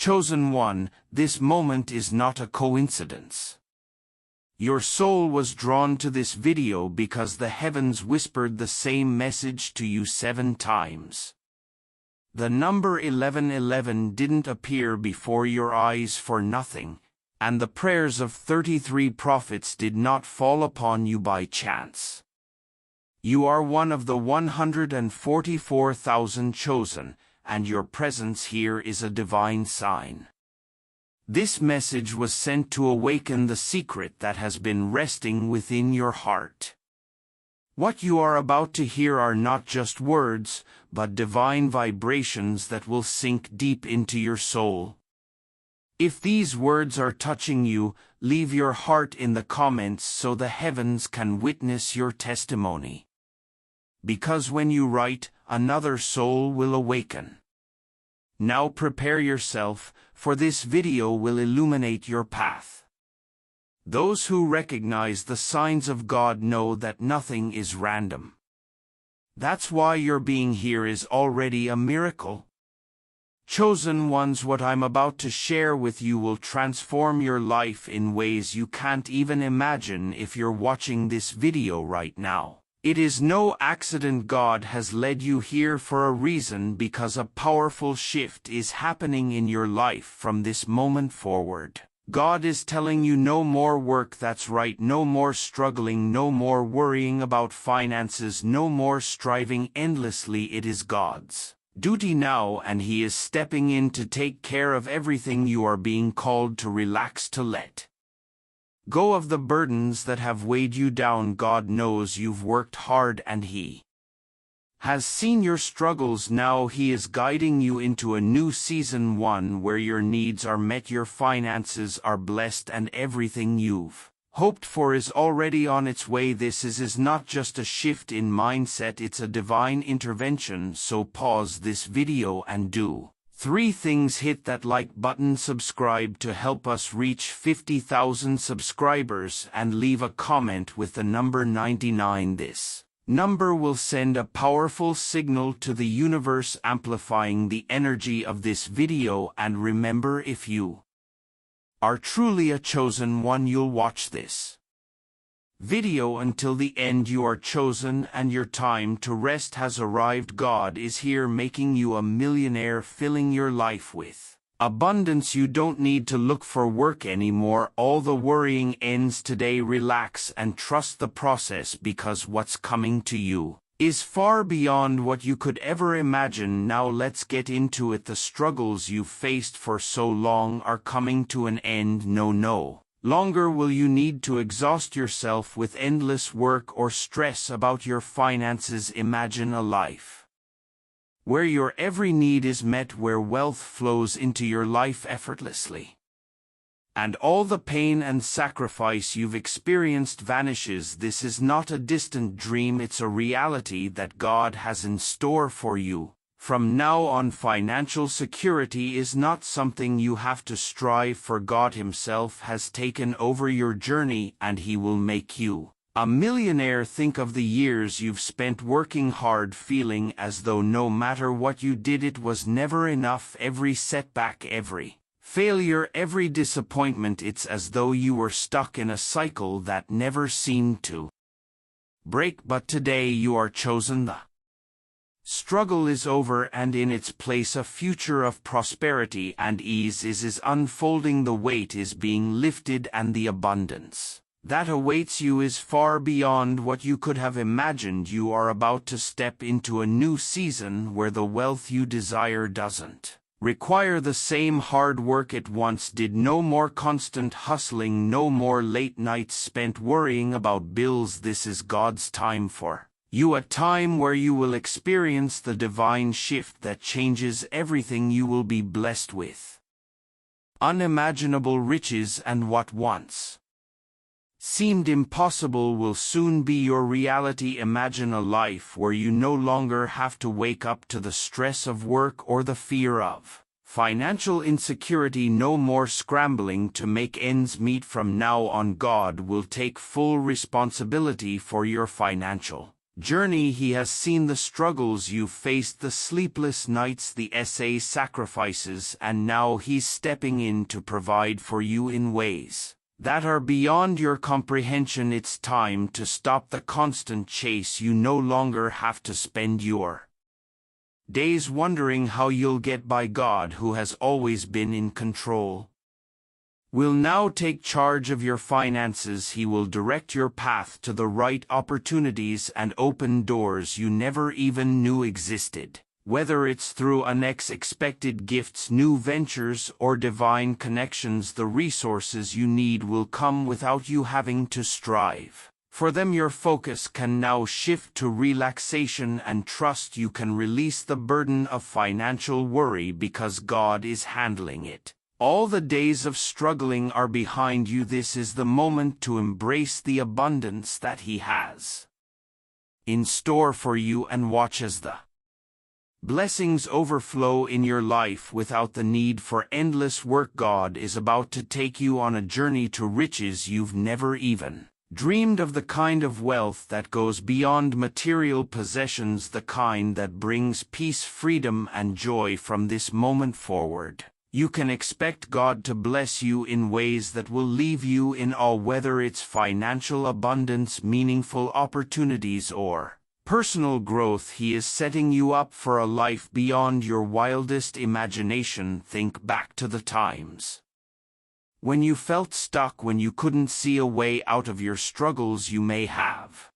Chosen one, this moment is not a coincidence. Your soul was drawn to this video because the heavens whispered the same message to you 7 times. The number 1111 didn't appear before your eyes for nothing, and the prayers of 33 prophets did not fall upon you by chance. You are one of the 144,000 chosen, and your presence here is a divine sign. This message was sent to awaken the secret that has been resting within your heart. What you are about to hear are not just words, but divine vibrations that will sink deep into your soul. If these words are touching you, leave your heart in the comments so the heavens can witness your testimony. Because when you write, another soul will awaken. Now prepare yourself, for this video will illuminate your path. Those who recognize the signs of God know that nothing is random. That's why your being here is already a miracle. Chosen ones, what I'm about to share with you will transform your life in ways you can't even imagine if you're watching this video right now. It is no accident God has led you here for a reason, because a powerful shift is happening in your life from this moment forward. God is telling you no more work, that's right, no more struggling, no more worrying about finances, no more striving endlessly. It is God's duty now, and He is stepping in to take care of everything. You are being called to relax, to let go of the burdens that have weighed you down. God knows you've worked hard and He has seen your struggles. Now He is guiding you into a new season, one where your needs are met, your finances are blessed, and everything you've hoped for is already on its way. This is not just a shift in mindset, it's a divine intervention. So pause this video and do 3 things. Hit that like button, subscribe to help us reach 50,000 subscribers, and leave a comment with the number 99. This number will send a powerful signal to the universe, amplifying the energy of this video. And remember, if you are truly a chosen one, you'll watch this video until the end. You are chosen, and your time to rest has arrived. God is here making you a millionaire, filling your life with abundance. You don't need to look for work anymore. All the worrying ends today. Relax and trust the process, because what's coming to you is far beyond what you could ever imagine. Now let's get into it. The struggles you've faced for so long are coming to an end. No longer will you need to exhaust yourself with endless work or stress about your finances. Imagine a life where your every need is met, where wealth flows into your life effortlessly, and all the pain and sacrifice you've experienced vanishes. This is not a distant dream, it's a reality that God has in store for you. From now on, financial security is not something you have to strive for. God Himself has taken over your journey, and He will make you a millionaire. Think of the years you've spent working hard, feeling as though no matter what you did, it was never enough. Every setback, every failure, every disappointment, it's as though you were stuck in a cycle that never seemed to break. But today you are chosen. The struggle is over, and in its place a future of prosperity and ease is unfolding. The weight is being lifted, and the abundance that awaits you is far beyond what you could have imagined. You are about to step into a new season where the wealth you desire doesn't require the same hard work it once did. No more constant hustling, no more late nights spent worrying about bills. This is God's time for you, a time where you will experience the divine shift that changes everything. You will be blessed with unimaginable riches, and what once seemed impossible will soon be your reality. Imagine a life where you no longer have to wake up to the stress of work or the fear of financial insecurity. No more scrambling to make ends meet. From now on, God will take full responsibility for your financial journey he has seen the struggles you've faced, the sleepless nights, the sacrifices, and now he's stepping in to provide for you in ways that are beyond your comprehension. It's time to stop the constant chase. You no longer have to spend your days wondering how you'll get by. God, who has always been in control, will now take charge of your finances. He will direct your path to the right opportunities and open doors you never even knew existed. Whether it's through unexpected gifts, new ventures, or divine connections, the resources you need will come without you having to strive for them. Your focus can now shift to relaxation and trust. You can release the burden of financial worry because God is handling it. All the days of struggling are behind you. This is the moment to embrace the abundance that He has in store for you, and watch as the blessings overflow in your life without the need for endless work. God is about to take you on a journey to riches you've never even dreamed of, the kind of wealth that goes beyond material possessions, the kind that brings peace, freedom, and joy. From this moment forward, you can expect God to bless you in ways that will leave you in awe, whether it's financial abundance, meaningful opportunities, or personal growth. He is setting you up for a life beyond your wildest imagination. Think back to the times when you felt stuck, when you couldn't see a way out of your struggles. You may have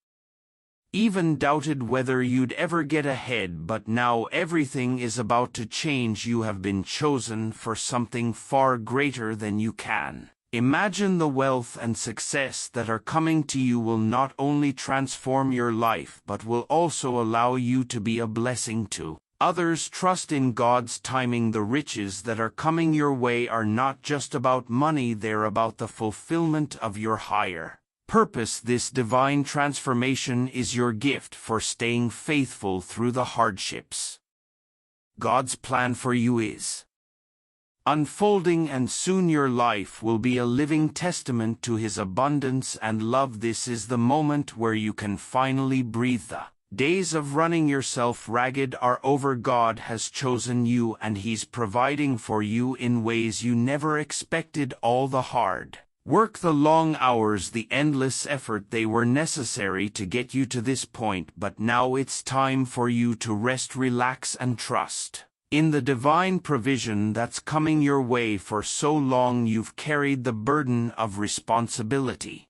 even doubted whether you'd ever get ahead, but now everything is about to change. You have been chosen for something far greater than you can imagine. The wealth and success that are coming to you will not only transform your life but will also allow you to be a blessing to others. Trust in God's timing. The riches that are coming your way are not just about money, they're about the fulfillment of your higher purpose. This divine transformation is your gift for staying faithful through the hardships. God's plan for you is unfolding, and soon your life will be a living testament to His abundance and love. This is the moment where you can finally breathe. The days of running yourself ragged are over. God has chosen you, and He's providing for you in ways you never expected. All the hard work, the long hours, the endless effort, they were necessary to get you to this point, but now it's time for you to rest, relax, and trust in the divine provision that's coming your way. For so long you've carried the burden of responsibility,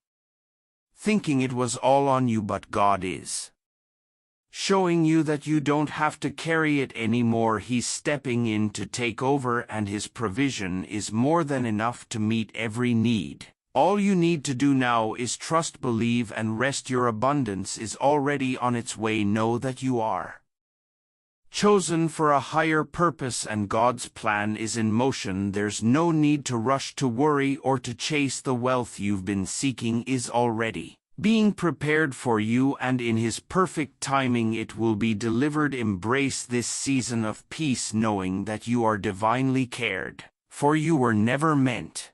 thinking it was all on you, but God is showing you that you don't have to carry it anymore. He's stepping in to take over, and His provision is more than enough to meet every need. All you need to do now is trust, believe, and rest. Your abundance is already on its way. Know that you are chosen for a higher purpose, and God's plan is in motion. There's no need to rush, to worry, or to chase. The wealth you've been seeking is already being prepared for you, and in His perfect timing it will be delivered. Embrace this season of peace, knowing that you are divinely cared for. You were never meant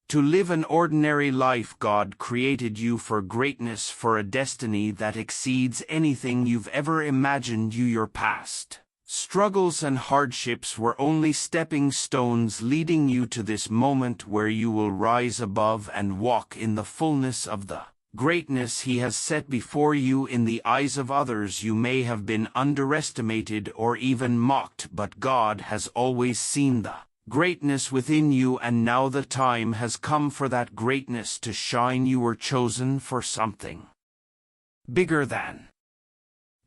to live an ordinary life. God created you for greatness, for a destiny that exceeds anything you've ever imagined. Your past struggles and hardships were only stepping stones leading you to this moment where you will rise above and walk in the fullness of the greatness He has set before you. In the eyes of others you may have been underestimated or even mocked, but God has always seen the greatness within you, and now the time has come for that greatness to shine. You were chosen for something bigger than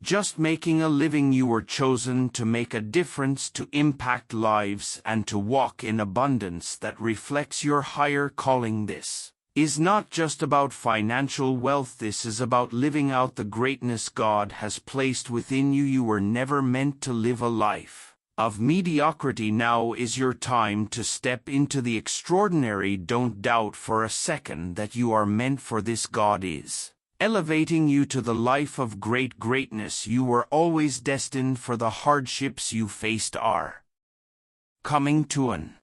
just making a living. You were chosen to make a difference, to impact lives, and to walk in abundance that reflects your higher calling. This is not just about financial wealth. This is about living out the greatness God has placed within you. You were never meant to live a life of mediocrity. Now is your time to step into the extraordinary. Don't doubt for a second that you are meant for this. God is elevating you to the life of greatness. You were always destined for. The hardships you faced are coming to an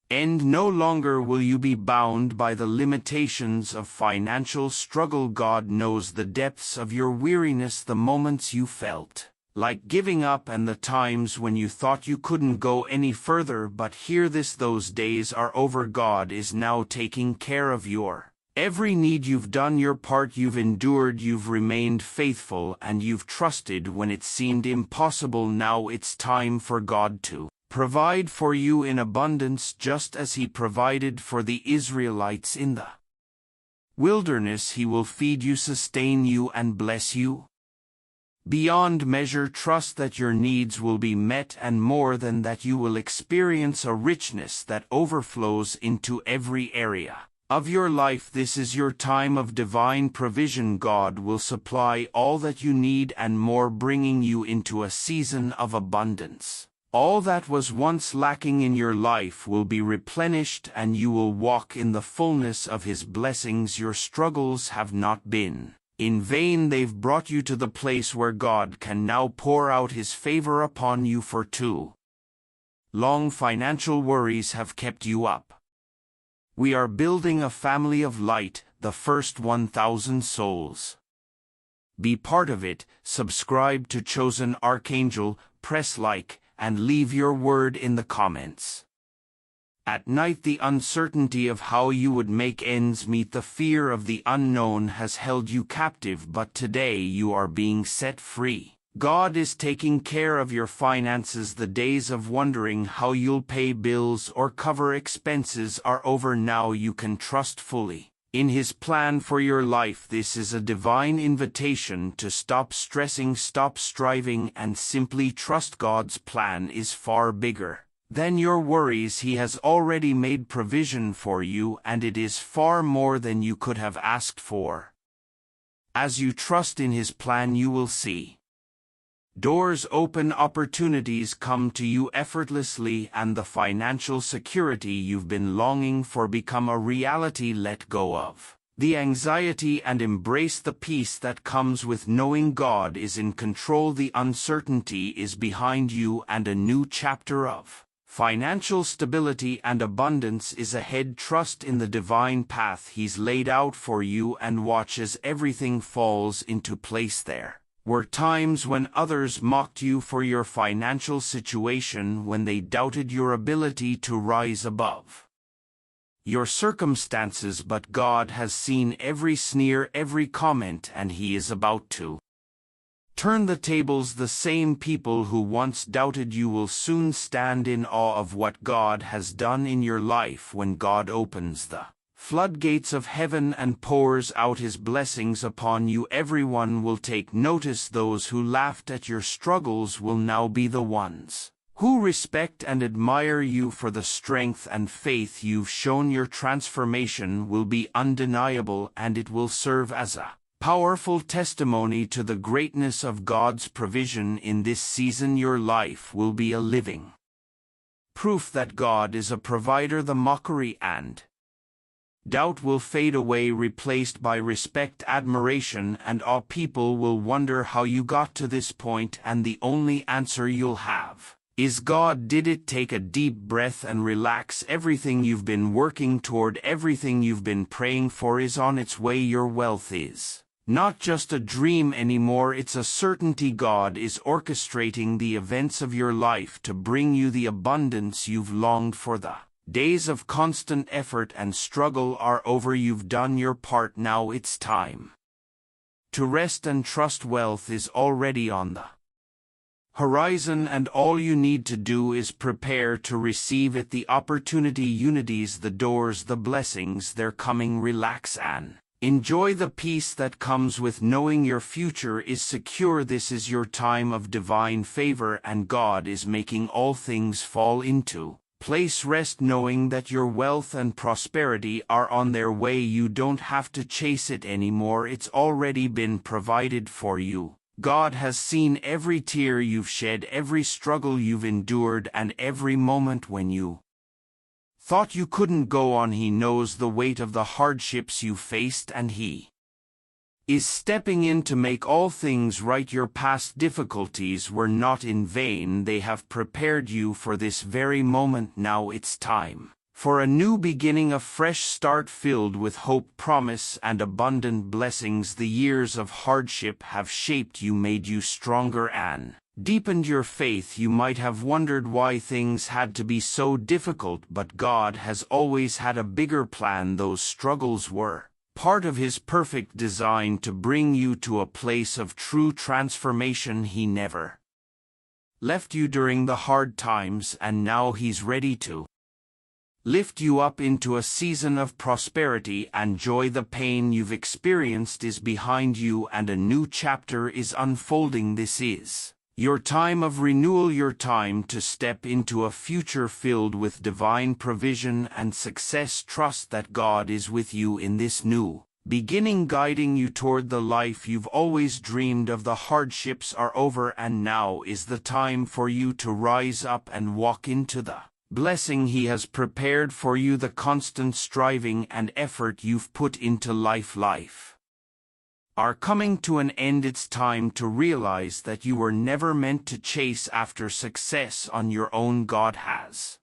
And no longer will you be bound by the limitations of financial struggle. God knows the depths of your weariness, the moments you felt like giving up and the times when you thought you couldn't go any further. But hear this, those days are over. God is now taking care of your every need. You've done your part, you've endured, you've remained faithful, and you've trusted when it seemed impossible. Now it's time for God to provide for you in abundance, just as He provided for the Israelites in the wilderness. He will feed you, sustain you, and bless you beyond measure. Trust that your needs will be met, and more than that, you will experience a richness that overflows into every area of your life. This is your time of divine provision. God will supply all that you need and more, bringing you into a season of abundance. All that was once lacking in your life will be replenished, and you will walk in the fullness of His blessings. Your struggles have not been in vain. They've brought you to the place where God can now pour out His favor upon you. For too long, financial worries have kept you up. We are building a family of light, the first 1,000 souls. Be part of it. Subscribe to Chosen Archangel, press like, and leave your word in the comments. At night, the uncertainty of how you would make ends meet, the fear of the unknown has held you captive, but today you are being set free. God is taking care of your finances. The days of wondering how you'll pay bills or cover expenses are over. Now you can trust fully in His plan for your life. This is a divine invitation to stop stressing, stop striving, and simply trust. God's plan is far bigger than your worries. He has already made provision for you, and it is far more than you could have asked for. As you trust in His plan, you will see doors open, opportunities come to you effortlessly, and the financial security you've been longing for become a reality. Let go of the anxiety and embrace the peace that comes with knowing God is in control. The uncertainty is behind you, and a new chapter of financial stability and abundance is ahead. Trust in the divine path He's laid out for you, and watch as everything falls into place. There were times when others mocked you for your financial situation, when they doubted your ability to rise above your circumstances, but God has seen every sneer, every comment, and He is about to turn the tables. The same people who once doubted you will soon stand in awe of what God has done in your life. When God opens the floodgates of heaven and pours out His blessings upon you, everyone will take notice. Those who laughed at your struggles will now be the ones who respect and admire you for the strength and faith you've shown. Your transformation will be undeniable, and it will serve as a powerful testimony to the greatness of God's provision in this season. Your life will be a living proof that God is a provider. The mockery and doubt will fade away, replaced by respect, admiration, and awe. People will wonder how you got to this point, and the only answer you'll have is God did it. Take a deep breath and relax. Everything you've been working toward, everything you've been praying for is on its way. Your wealth is not just a dream anymore, it's a certainty. God is orchestrating the events of your life to bring you the abundance you've longed for. The days of constant effort and struggle are over. You've done your part. Now it's time to rest and trust. Wealth is already on the horizon, and all you need to do is prepare to receive it. The opportunity, unities, the doors, the blessings, they're coming. Relax and enjoy the peace that comes with knowing your future is secure. This is your time of divine favor, and God is making all things fall into place. Rest knowing that your wealth and prosperity are on their way. You don't have to chase it anymore. It's already been provided for you. God has seen every tear you've shed, every struggle you've endured, and every moment when you thought you couldn't go on. He knows the weight of the hardships you faced, and He is stepping in to make all things right. Your past difficulties were not in vain. They have prepared you for this very moment. Now it's time For a new beginning, a fresh start filled with hope, promise, and abundant blessings. The years of hardship have shaped you, made you stronger, and deepened your faith. You might have wondered why things had to be so difficult, but God has always had a bigger plan. Those struggles were part of His perfect design to bring you to a place of true transformation. He never left you during the hard times, and now He's ready to lift you up into a season of prosperity and joy. The pain you've experienced is behind you, and a new chapter is unfolding. This is your time of renewal, your time to step into a future filled with divine provision and success. Trust that God is with you in this new beginning, guiding you toward the life you've always dreamed of. The hardships are over, and now is the time for you to rise up and walk into the blessing He has prepared for you. The constant striving and effort you've put into life are coming to an end. It's time to realize that you were never meant to chase after success on your own. God has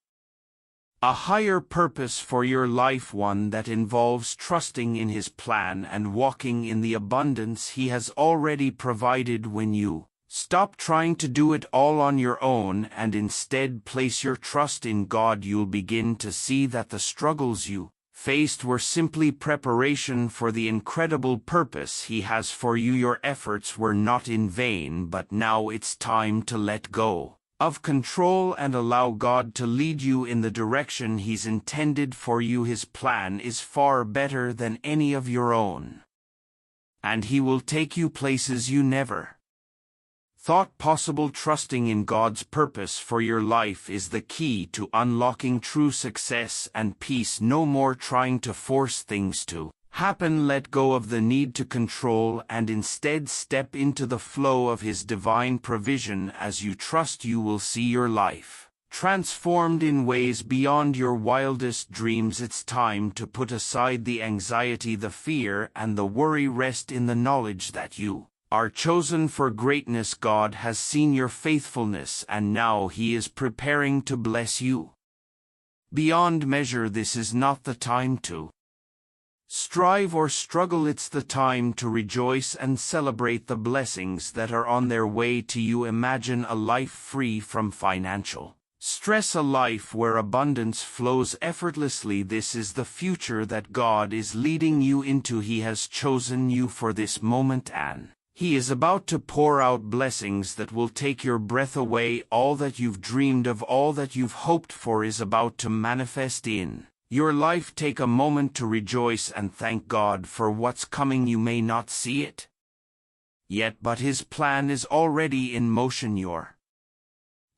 a higher purpose for your life, one that involves trusting in His plan and walking in the abundance He has already provided. When you stop trying to do it all on your own and instead place your trust in God, you'll begin to see that the struggles you faced were simply preparation for the incredible purpose He has for you. Your efforts were not in vain, but now it's time to let go of control and allow God to lead you in the direction He's intended for you. His plan is far better than any of your own, and He will take you places you never thought possible. Trusting in God's purpose for your life is the key to unlocking true success and peace. No more trying to force things to happen. Let go of the need to control and instead step into the flow of His divine provision. As you trust, you will see your life transformed in ways beyond your wildest dreams. It's time to put aside the anxiety, the fear, and the worry. Rest in the knowledge that you are chosen for greatness. God has seen your faithfulness, and now He is preparing to bless you beyond measure. This is not the time to strive or struggle. It's the time to rejoice and celebrate the blessings that are on their way to you. Imagine a life free from financial stress, a life where abundance flows effortlessly. This is the future that God is leading you into. He has chosen you for this moment, and He is about to pour out blessings that will take your breath away. All that you've dreamed of, all that you've hoped for is about to manifest in your life. Take a moment to rejoice and thank God for what's coming. You may not see it yet, but His plan is already in motion. Your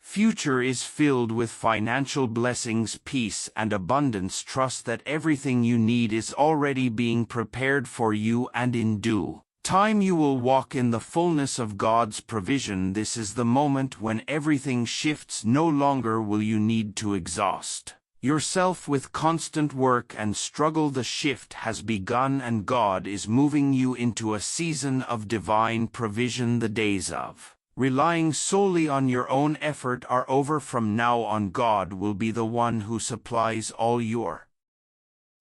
future is filled with financial blessings, peace, and abundance. Trust that everything you need is already being prepared for you, and in due time you will walk in the fullness of God's provision. This is the moment when everything shifts. No longer will you need to exhaust yourself with constant work and struggle. The shift has begun, and God is moving you into a season of divine provision. The days of relying solely on your own effort are over. From now on, God will be the one who supplies all your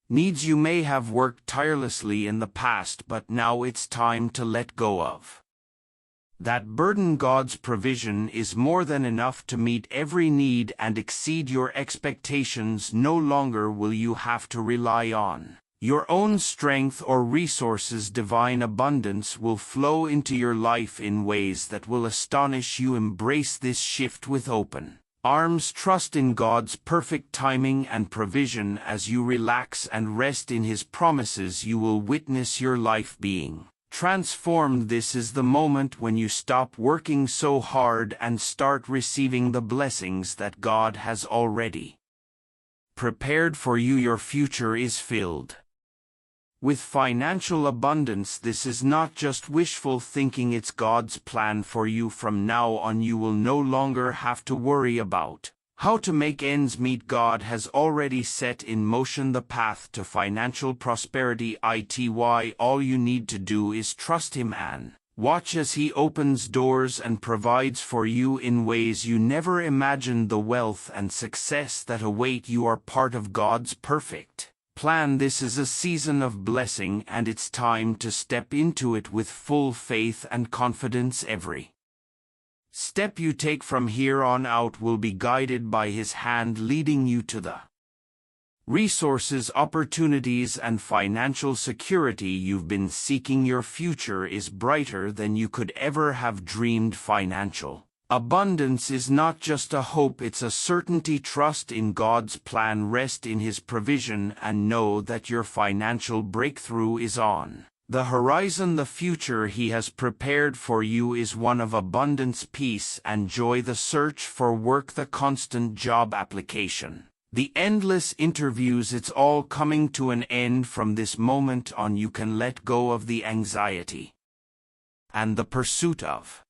needs. You may have worked tirelessly in the past, but now it's time to let go of that burden. God's provision is more than enough to meet every need and exceed your expectations. No longer will you have to rely on your own strength or resources. Divine abundance will flow into your life in ways that will astonish you. Embrace this shift with open arms. Trust in God's perfect timing and provision. As you relax and rest in His promises, you will witness your life being transformed. This is the moment when you stop working so hard and start receiving the blessings that God has already prepared for you. Your future is filled with financial abundance. This is not just wishful thinking, it's God's plan for you. From now on, you will no longer have to worry about how to make ends meet. God has already set in motion the path to financial prosperity. All you need to do is trust Him and Watch as He opens doors and provides for you in ways you never imagined. The wealth and success that await you are part of God's perfect plan. This is a season of blessing, and it's time to step into it with full faith and confidence. Every step you take from here on out will be guided by His hand, leading you to the resources, opportunities, and financial security you've been seeking. Your future is brighter than you could ever have dreamed. Financial abundance is not just a hope, it's a certainty. Trust in God's plan, rest in His provision, and know that your financial breakthrough is on the horizon. The future He has prepared for you is one of abundance, peace, and joy. The search for work, the constant job application, the endless interviews, it's all coming to an end. From this moment on, you can let go of the anxiety and the pursuit of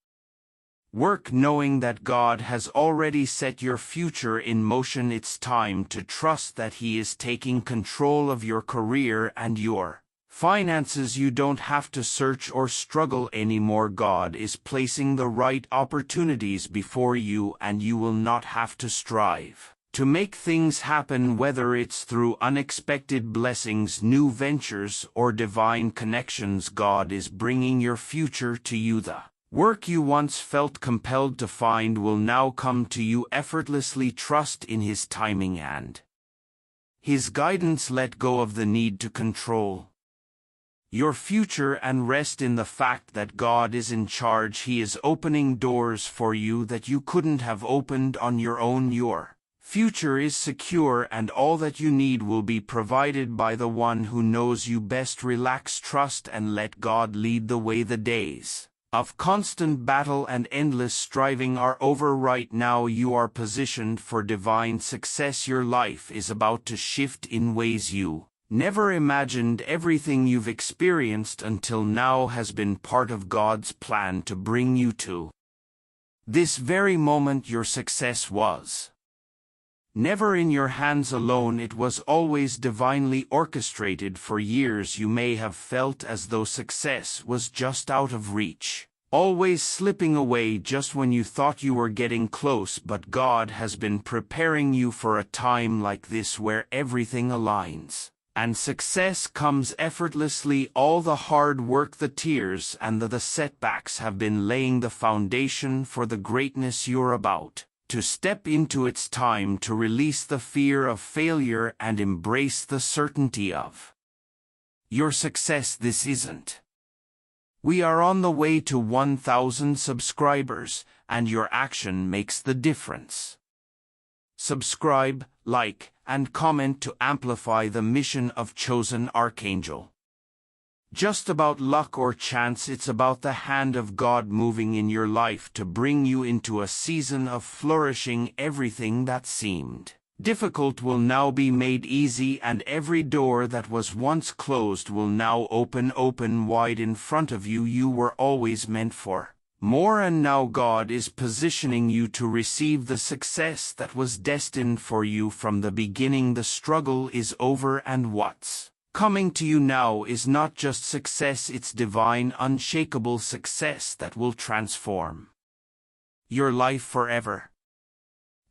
work, knowing that God has already set your future in motion. It's time to trust that He is taking control of your career and your finances. You don't have to search or struggle anymore. God is placing the right opportunities before you, and you will not have to strive to make things happen, whether it's through unexpected blessings, new ventures, or divine connections. God is bringing your future to you. The work you once felt compelled to find will now come to you effortlessly. Trust in His timing and His guidance. Let go of the need to control your future and rest in the fact that God is in charge. He is opening doors for you that you couldn't have opened on your own. Your future is secure, and all that you need will be provided by the one who knows you best. Relax, trust, and let God lead the way. The days of constant battle and endless striving are over. Right now, you are positioned for divine success. Your life is about to shift in ways you never imagined. Everything you've experienced until now has been part of God's plan to bring you to this very moment. Your success was never in your hands alone, it was always divinely orchestrated. For years you may have felt as though success was just out of reach, always slipping away just when you thought you were getting close. But God has been preparing you for a time like this, where everything aligns and success comes effortlessly. All the hard work, the tears, and the setbacks have been laying the foundation for the greatness you're about to step into. It's time to release the fear of failure and embrace the certainty of your success. This isn't. We are on the way to 1,000 subscribers, and your action makes the difference. Subscribe, like, and comment to amplify the mission of Chosen Archangel. Just about luck or chance, it's about the hand of God moving in your life to bring you into a season of flourishing. Everything that seemed difficult will now be made easy, and every door that was once closed will now open wide in front of you. You were always meant for more, and now God is positioning you to receive the success that was destined for you from the beginning. The struggle is over, and what's coming to you now is not just success, it's divine, unshakable success that will transform your life forever.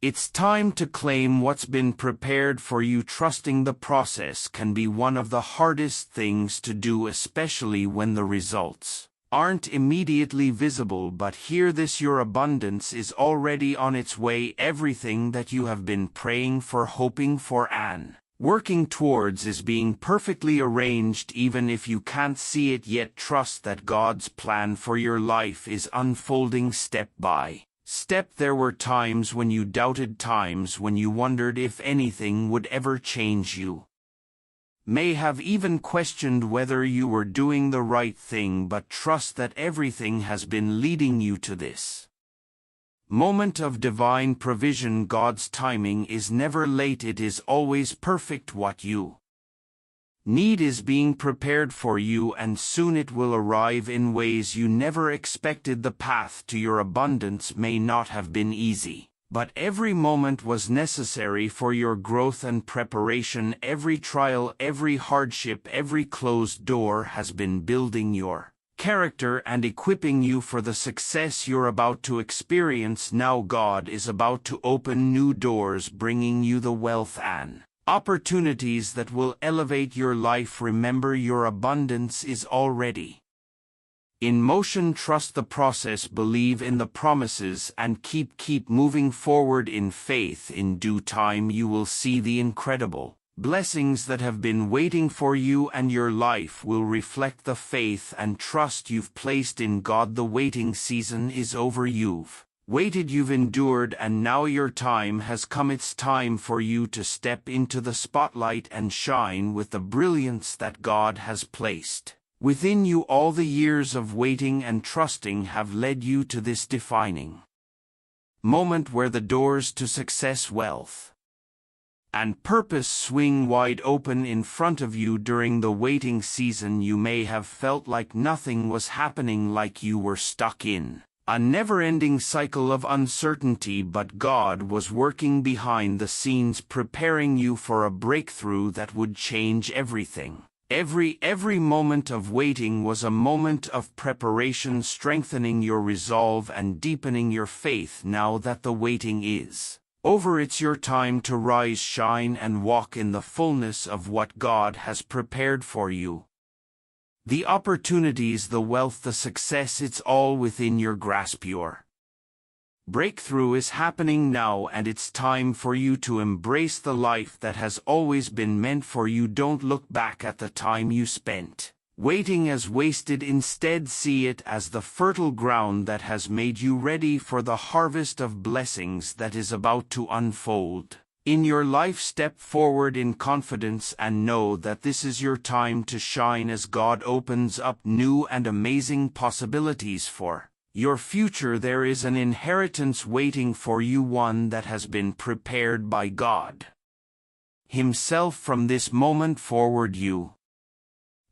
It's time to claim what's been prepared for you. Trusting the process can be one of the hardest things to do, especially when the results aren't immediately visible. But hear this, your abundance is already on its way. Everything that you have been praying for, hoping for, and working towards is being perfectly arranged, even if you can't see it yet. Trust that God's plan for your life is unfolding step by step. There were times when you doubted, times when you wondered if anything would ever change. You may have even questioned whether you were doing the right thing, but trust that everything has been leading you to this moment of divine provision. God's timing is never late, it is always perfect. What you need is being prepared for you, and soon it will arrive in ways you never expected. The path to your abundance may not have been easy, but every moment was necessary for your growth and preparation. Every trial, every hardship, every closed door has been building your character and equipping you for the success you're about to experience. Now God is about to open new doors, bringing you the wealth and opportunities that will elevate your life. Remember, your abundance is already in motion. Trust the process, believe in the promises, and keep moving forward in faith. In due time you will see the incredible blessings that have been waiting for you, and your life will reflect the faith and trust you've placed in God. The waiting season is over. You've waited, you've endured, and now your time has come. It's time for you to step into the spotlight and shine with the brilliance that God has placed within you. All the years of waiting and trusting have led you to this defining moment where the doors to success, wealth, and purpose swing wide open in front of you. During the waiting season, you may have felt like nothing was happening, like you were stuck in a never-ending cycle of uncertainty, but God was working behind the scenes, preparing you for a breakthrough that would change everything. Every moment of waiting was a moment of preparation, strengthening your resolve and deepening your faith. Now that the waiting is over, it's your time to rise, shine, and walk in the fullness of what God has prepared for you. The opportunities, the wealth, the success, it's all within your grasp. Your breakthrough is happening now, and it's time for you to embrace the life that has always been meant for you. Don't look back at the time you spent waiting as wasted. Instead, see it as the fertile ground that has made you ready for the harvest of blessings that is about to unfold in your life. Step forward in confidence and know that this is your time to shine as God opens up new and amazing possibilities for your future. There is an inheritance waiting for you, one that has been prepared by God Himself. From this moment forward, you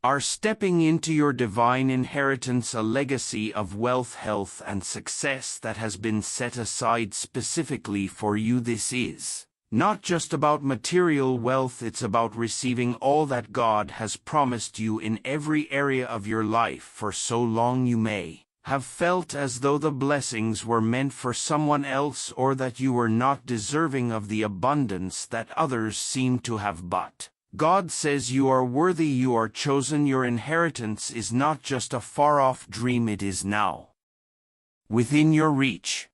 are stepping into your divine inheritance, a legacy of wealth, health, and success that has been set aside specifically for you. This is not just about material wealth, it's about receiving all that God has promised you in every area of your life. For so long you may have felt as though the blessings were meant for someone else, or that you were not deserving of the abundance that others seem to have, but God says you are worthy, you are chosen. Your inheritance is not just a far-off dream, it is now within your reach.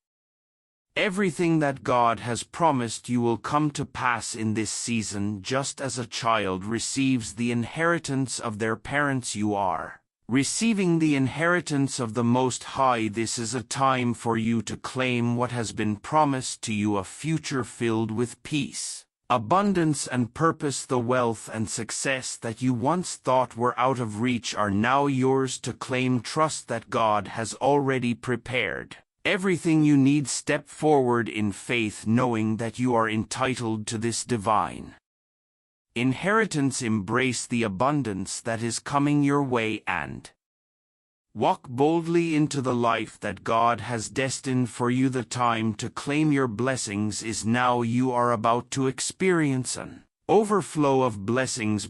Everything that God has promised you will come to pass in this season. Just as a child receives the inheritance of their parents, you are receiving the inheritance of the Most High. This is a time for you to claim what has been promised to you, a future filled with peace, abundance, and purpose. The wealth and success that you once thought were out of reach are now yours to claim. Trust that God has already prepared everything you need. Step forward in faith, knowing that you are entitled to this divine inheritance. Embrace the abundance that is coming your way and walk boldly into the life that God has destined for you. The time to claim your blessings is now. You are about to experience an overflow of blessings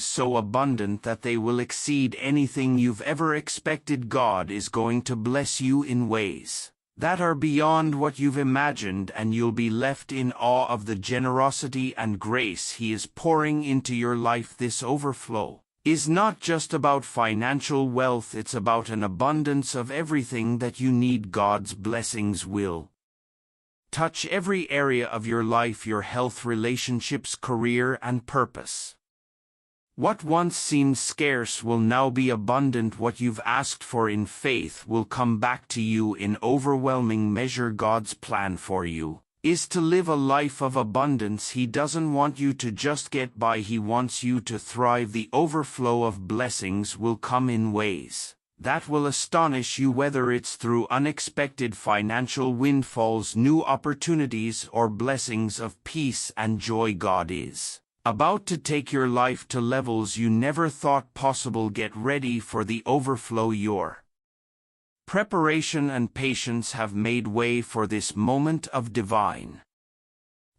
so abundant that they will exceed anything you've ever expected. God is going to bless you in ways that are beyond what you've imagined, and you'll be left in awe of the generosity and grace He is pouring into your life. This overflow is not just about financial wealth, it's about an abundance of everything that you need. God's blessings will touch every area of your life: your health, relationships, career, and purpose. What once seemed scarce will now be abundant. What you've asked for in faith will come back to you in overwhelming measure. God's plan for you is to live a life of abundance. He doesn't want you to just get by, He wants you to thrive. The overflow of blessings will come in ways that will astonish you, whether it's through unexpected financial windfalls, new opportunities, or blessings of peace and joy. God is about to take your life to levels you never thought possible. Get ready for the overflow. Your preparation and patience have made way for this moment of divine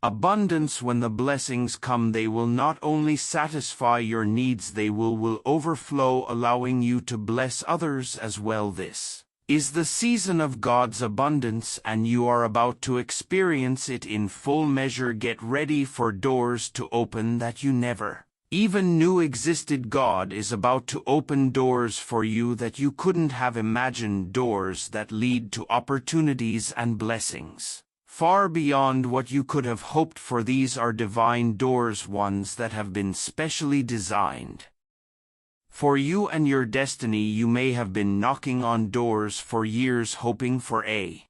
Abundance. When the blessings come, they will not only satisfy your needs, they will overflow, allowing you to bless others as well. This is the season of God's abundance, and you are about to experience it in full measure. Get ready for doors to open that you never even knew existed. God is about to open doors for you that you couldn't have imagined, doors that lead to opportunities and blessings far beyond what you could have hoped for. These are divine doors, ones that have been specially designed for you and your destiny. You may have been knocking on doors for years, hoping for a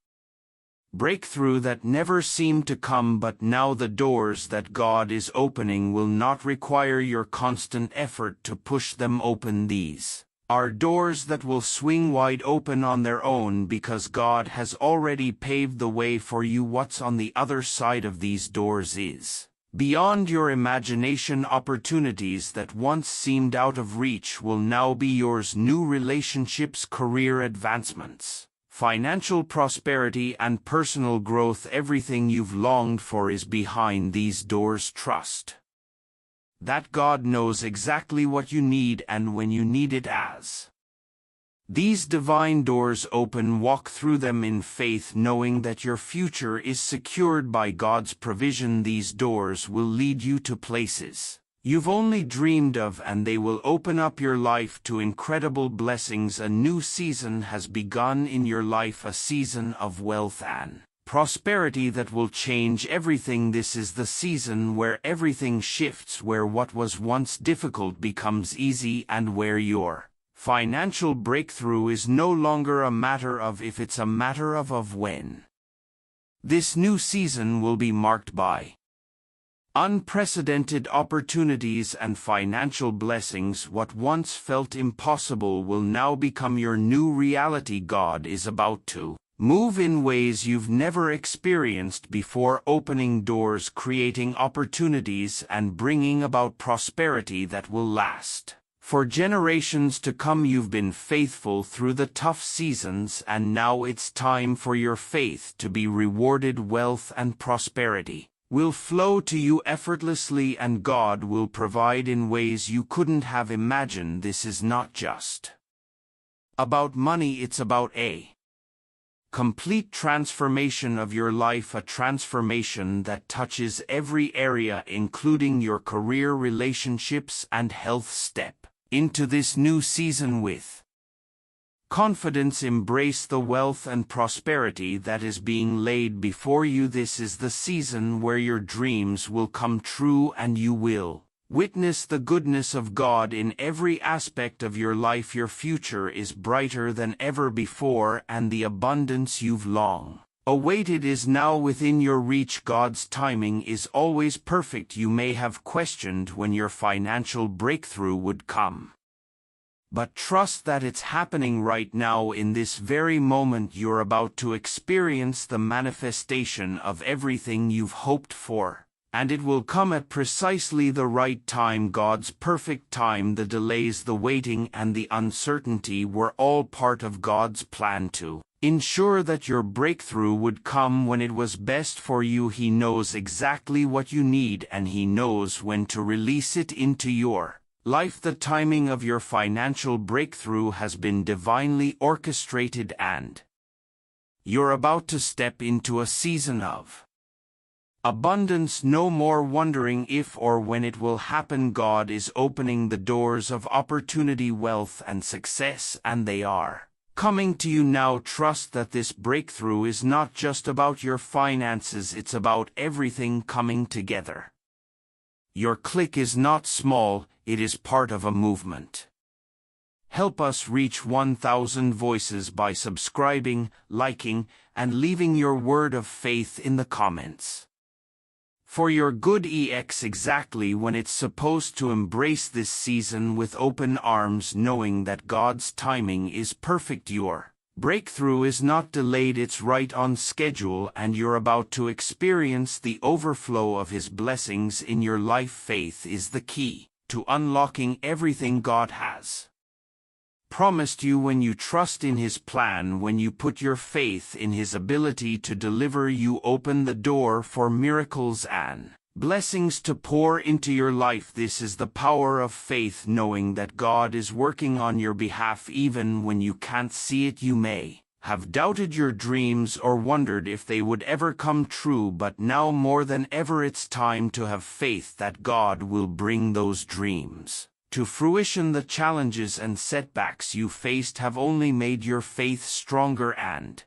breakthrough that never seemed to come, but now the doors that God is opening will not require your constant effort to push them open. These are doors that will swing wide open on their own because God has already paved the way for you. What's on the other side of these doors is beyond your imagination. Opportunities that once seemed out of reach will now be yours. New relationships, career advancements, financial prosperity, and personal growth. Everything you've longed for is behind these doors. Trust that God knows exactly what you need and when you need it. As these divine doors open, walk through them in faith, knowing that your future is secured by God's provision. These doors will lead you to places you've only dreamed of, and they will open up your life to incredible blessings. A new season has begun in your life, a season of wealth and prosperity that will change everything. This is the season where everything shifts, where what was once difficult becomes easy, and where your financial breakthrough is no longer a matter of if, it's a matter of when. This new season will be marked by unprecedented opportunities and financial blessings. What once felt impossible will now become your new reality. God is about to move in ways you've never experienced before, opening doors, creating opportunities, and bringing about prosperity that will last for generations to come. You've been faithful through the tough seasons, and now it's time for your faith to be rewarded. Wealth and prosperity will flow to you effortlessly, and God will provide in ways you couldn't have imagined. This is not just about money, it's about a complete transformation of your life, a transformation that touches every area, including your career, relationships, and health. Step into this new season with confidence. Embrace the wealth and prosperity that is being laid before you. This is the season where your dreams will come true, and you will witness the goodness of God in every aspect of your life. Your future is brighter than ever before, and the abundance you've long awaited is now within your reach. God's timing is always perfect. You may have questioned when your financial breakthrough would come, but trust that it's happening right now. In this very moment, you're about to experience the manifestation of everything you've hoped for, and it will come at precisely the right time, God's perfect time. The delays, the waiting, and the uncertainty were all part of God's plan to ensure that your breakthrough would come when it was best for you. He knows exactly what you need, and He knows when to release it into your life. The timing of your financial breakthrough has been divinely orchestrated, and you're about to step into a season of abundance. No more wondering if or when it will happen. God is opening the doors of opportunity, wealth, and success, and they are coming to you now. Trust that this breakthrough is not just about your finances, it's about everything coming together. Your click is not small, it is part of a movement. Help us reach 1,000 voices by subscribing, liking, and leaving your word of faith in the comments. For your good EX exactly when it's supposed to. Embrace this season with open arms, knowing that God's timing is perfect. Your breakthrough is not delayed, it's right on schedule, and you're about to experience the overflow of His blessings in your life. Faith is the key to unlocking everything God has promised you when you trust in His plan, when you put your faith in His ability to deliver, you open the door for miracles and blessings to pour into your life. This is the power of faith, knowing that God is working on your behalf even when you can't see it. You may have doubted your dreams or wondered if they would ever come true, but now more than ever it's time to have faith that God will bring those dreams to fruition. The challenges and setbacks you faced have only made your faith stronger, and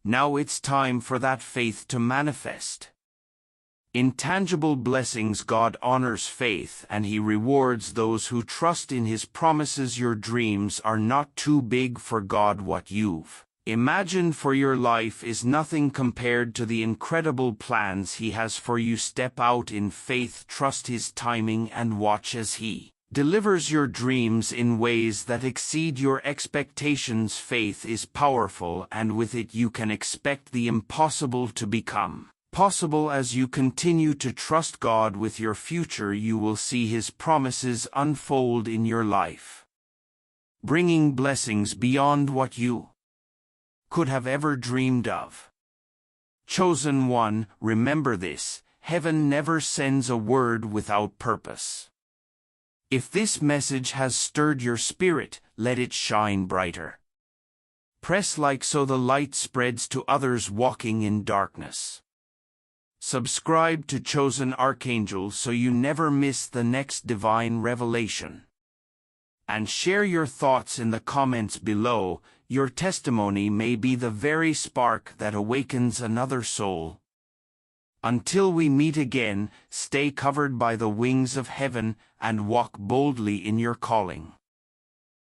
now it's time for that faith to manifest in tangible blessings. God honors faith, and He rewards those who trust in His promises. Your dreams are not too big for God. What you've imagined for your life is nothing compared to the incredible plans He has for you. Step out in faith, trust His timing, and watch as He delivers your dreams in ways that exceed your expectations. Faith is powerful, and with it you can expect the impossible to become possible. As you continue to trust God with your future, you will see His promises unfold in your life, bringing blessings beyond what you could have ever dreamed of. Chosen one, remember this: heaven never sends a word without purpose. If this message has stirred your spirit, let it shine brighter. Press like so the light spreads to others walking in darkness. Subscribe to Chosen Archangel so you never miss the next divine revelation. And share your thoughts in the comments below. Your testimony may be the very spark that awakens another soul. Until we meet again, stay covered by the wings of heaven and walk boldly in your calling.